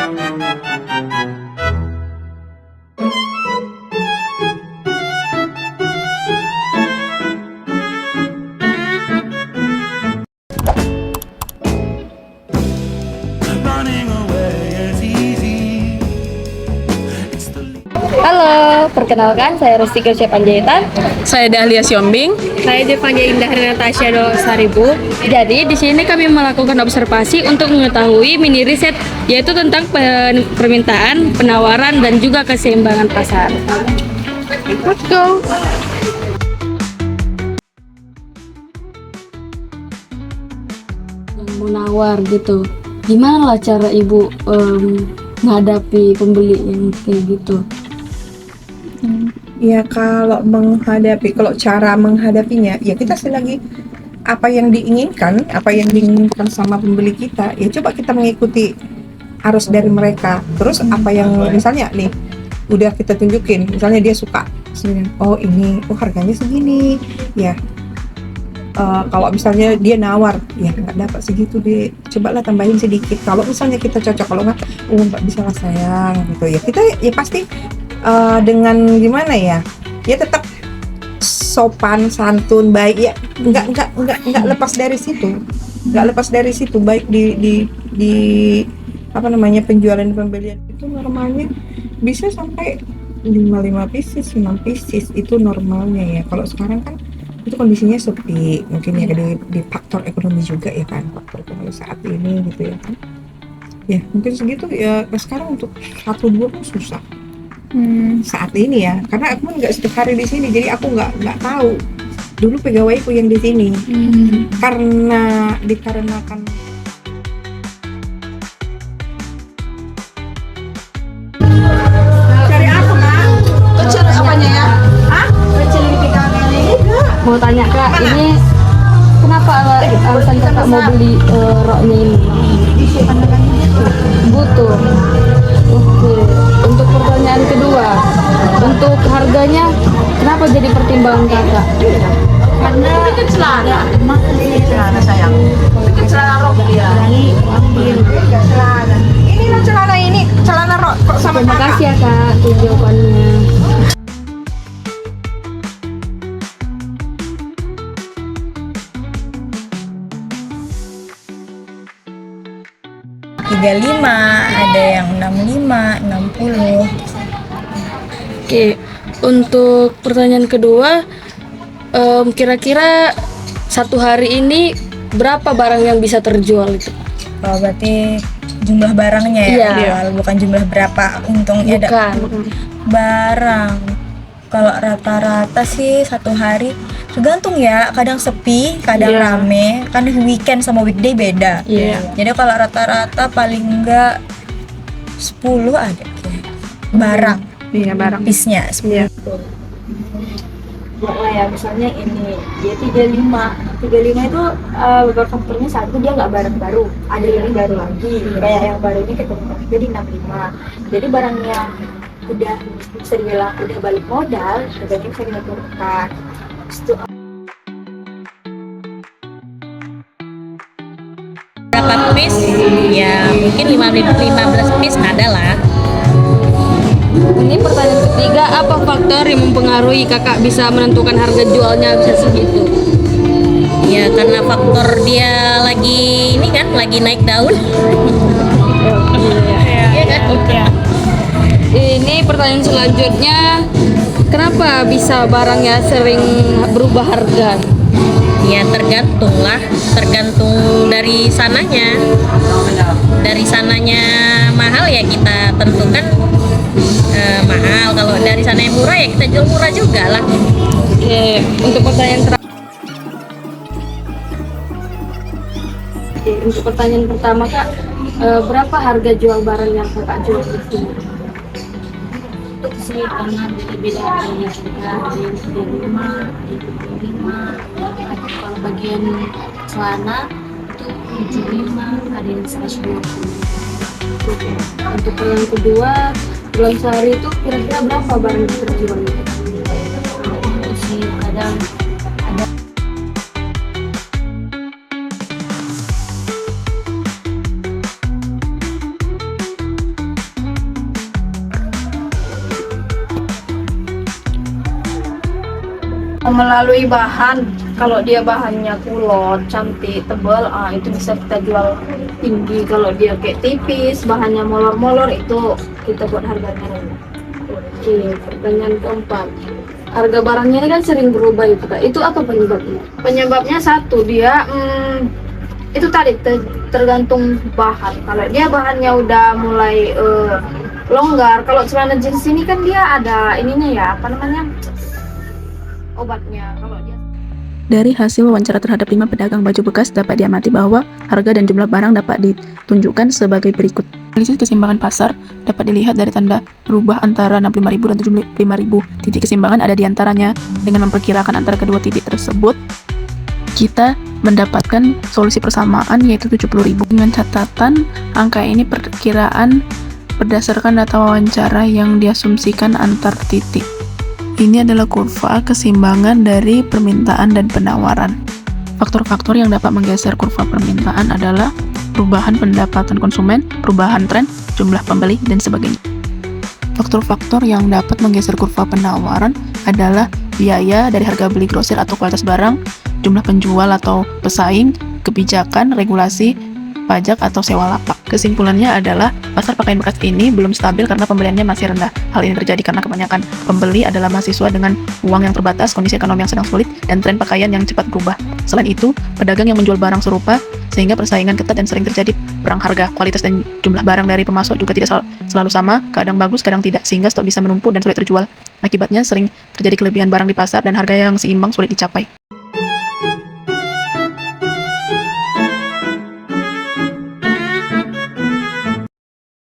Halo, perkenalkan saya Rustika Panjaitan. Saya Dahlia Siombing. Saya Devanya Indah Natasha Saribu. Jadi di sini kami melakukan observasi untuk mengetahui mini riset yaitu tentang permintaan, penawaran dan juga keseimbangan pasar. Let's go. Yang menawar gitu. Gimana lah cara ibu menghadapi pembeli yang kayak gitu? Ya kalau cara menghadapinya, ya kita selagi apa yang diinginkan sama pembeli kita, ya coba kita mengikuti arus dari mereka. Terus apa yang misalnya nih, udah kita tunjukin, misalnya dia suka, oh ini, oh harganya segini, ya. Kalau misalnya dia nawar, ya nggak dapat segitu deh, cobalah tambahin sedikit. Kalau misalnya kita cocok, kalau nggak, nggak bisa lah sayang, gitu ya. Kita ya pasti dengan gimana ya tetap sopan, santun, baik ya, nggak lepas dari situ, baik di apa namanya penjualan dan pembelian itu normalnya bisa sampai 5 pieces, 6 pieces itu normalnya ya. Kalau sekarang kan itu kondisinya sepi, mungkin ya di faktor ekonomi juga ya kan, faktor ekonomi saat ini gitu ya kan, ya mungkin segitu ya. Sekarang untuk 1-2 pun susah saat ini ya, karena aku nggak setiap hari di sini, jadi aku nggak tahu dulu pegawaiku yang di sini. Karena dikarenakan cari apa kak? Cari apanya ya? Mau tanya kak, ini kenapa alasan kakak mau beli roknya ini? Butuh. Oke. Untuk pertanyaan kedua, untuk harganya kenapa jadi pertimbangan kakak? Karena itu celana, emang ini celana sayang. Itu celana rok dia. Ini loh celana rok kok sama Terima kasih ya kak untuk jawabannya. ada yang 65, 60. Oke, untuk pertanyaan kedua, kira-kira satu hari ini berapa barang yang bisa terjual itu? Oh, berarti jumlah barangnya ya, Iya. bukan jumlah berapa untungnya ada barang. Kalau rata-rata sih satu hari tergantung ya, kadang sepi, kadang rame, kan weekend sama weekday beda. Jadi kalau rata-rata paling enggak 10 ada barang. Iya, barang. Piece-nya 10. Nah ya, misalnya ini dia 35 itu beberapa faktornya. Satu, dia nggak barang baru, ada yang baru lagi, kayak yang baru ini ketemu jadi 65. Jadi barangnya udah bisa dibilang udah balik modal, berarti bisa diturunkan. Berapa piece? Ya mungkin 15 piece ada lah. Ini pertanyaan ketiga, apa faktor yang mempengaruhi kakak bisa menentukan harga jualnya bisa segitu? Ya karena faktor dia lagi ini kan, lagi naik daun. Iya kan? Ini pertanyaan selanjutnya, kenapa bisa barangnya sering berubah harga? Ya tergantung dari sananya. Dari sananya mahal ya kita tentukan mahal. Kalau dari sana yang murah ya kita jual murah juga lah. Oke, untuk pertanyaan terakhir. Untuk pertanyaan pertama kak, berapa harga jual barang yang kakak jual di sini? Untuk sih karena beda-beda harganya juga, ada yang 35, ada yang 25. Kalau bagian celana itu 75, ada yang 120. Untuk yang kedua, dalam sehari itu kira-kira berapa barang yang terjual? Itu sih kadang Melalui bahan, kalau dia bahannya kulot, cantik, tebal, itu bisa kita jual tinggi. Kalau dia kayak tipis, bahannya molor-molor, itu kita buat harganya rendah. Oke, pertanyaan keempat. Harga barangnya ini kan sering berubah itu Kak. Itu apa penyebabnya? Penyebabnya satu, dia itu tadi tergantung bahan. Kalau dia bahannya udah mulai longgar, kalau celana jeans ini kan dia ada ininya ya, apa namanya? Obatnya. Kalau dia Dari hasil wawancara terhadap 5 pedagang baju bekas dapat diamati bahwa harga dan jumlah barang dapat ditunjukkan sebagai berikut. Analisis keseimbangan pasar dapat dilihat dari tanda berubah antara 65.000 dan 75.000. Titik keseimbangan ada di antaranya. Dengan memperkirakan antara kedua titik tersebut, kita mendapatkan solusi persamaan yaitu 70.000. Dengan catatan, angka ini perkiraan berdasarkan data wawancara yang diasumsikan antar titik. Ini adalah kurva keseimbangan dari permintaan dan penawaran. Faktor-faktor yang dapat menggeser kurva permintaan adalah perubahan pendapatan konsumen, perubahan tren, jumlah pembeli, dan sebagainya. Faktor-faktor yang dapat menggeser kurva penawaran adalah biaya dari harga beli grosir atau kualitas barang, jumlah penjual atau pesaing, kebijakan, regulasi, pajak atau sewa lapak. Kesimpulannya adalah pasar pakaian bekas ini belum stabil karena pembeliannya masih rendah. Hal ini terjadi karena kebanyakan pembeli adalah mahasiswa dengan uang yang terbatas, kondisi ekonomi yang sedang sulit, dan tren pakaian yang cepat berubah. Selain itu, pedagang yang menjual barang serupa sehingga persaingan ketat dan sering terjadi perang harga. Kualitas dan jumlah barang dari pemasok juga tidak selalu sama, kadang bagus, kadang tidak, sehingga stok bisa menumpuk dan sulit terjual. Akibatnya sering terjadi kelebihan barang di pasar dan harga yang seimbang sulit dicapai.